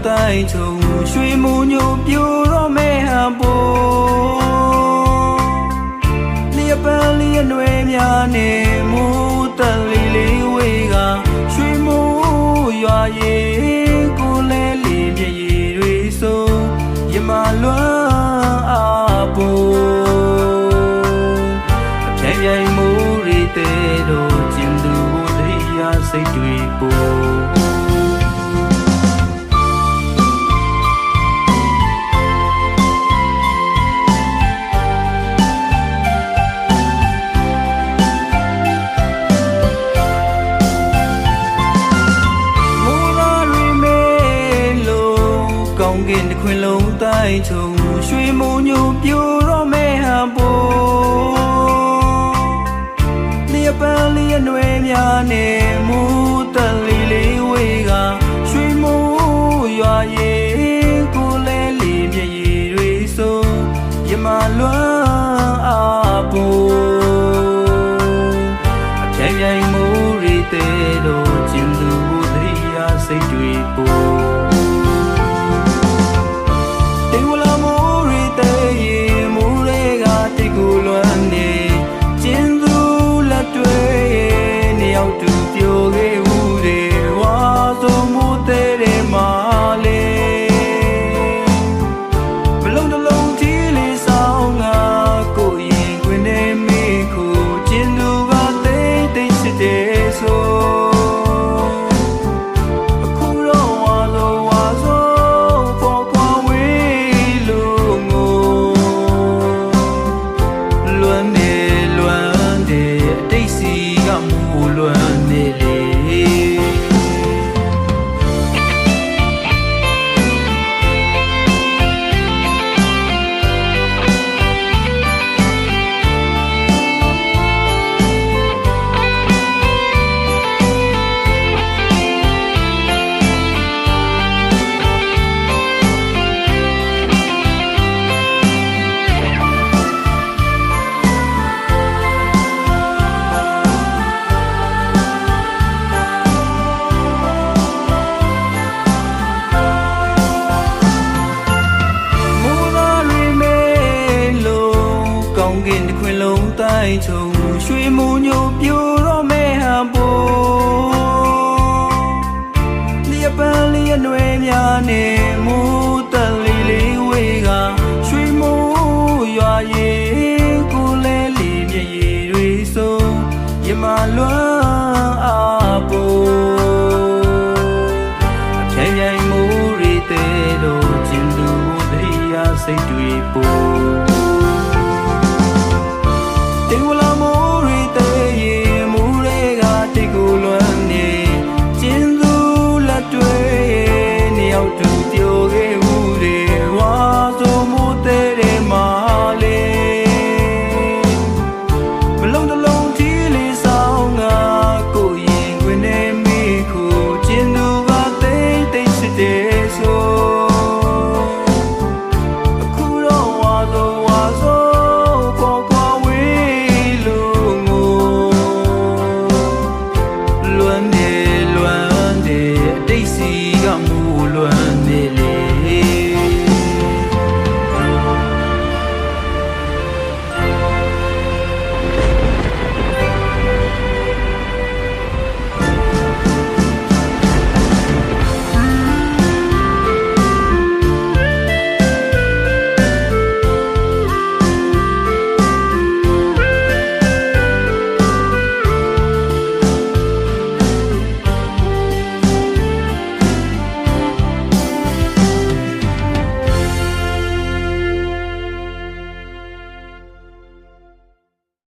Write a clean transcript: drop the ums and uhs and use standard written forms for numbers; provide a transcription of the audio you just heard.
တိုင်းချုံရွှေမူညိုပြိုတော့မဲဟန်ပိုလျက်ပန်းလျက်နွယ်များနဲ့မူတက်လေးလေးဝေကရွှေမူရွာရည်ကိုလဲလေးပြည့်ရည်တွေဆိုရမလွမ်းအားပိုအပြိုင်ပြိုင်မူရီတဲ့တို့ကျင်သူတရားစိတ်တွေပိုခွင်လုံးတိုင်းချုံရွှေမုံညိုပြိုတော့မဲဟန်ပိုလျက်ပန်းလျက်နွယ်များနဲ့မူတက်လေးလေးဝေကရွှေမုံရွာရည်ကိုလဲလေးပြည့်ရည်တွေဆိုရမလွမ်းအားပိုအပြိုင်ပြိုင်မူရီတဲ့တို့ကျင်သူတရားစိတ်တွေပိုခွင်လုံးတိုင်းချုံရွှေမူညိုပြိုတော့မဲဟန်ပိုလျက်ပန်းလျက်နွယ်များနဲ့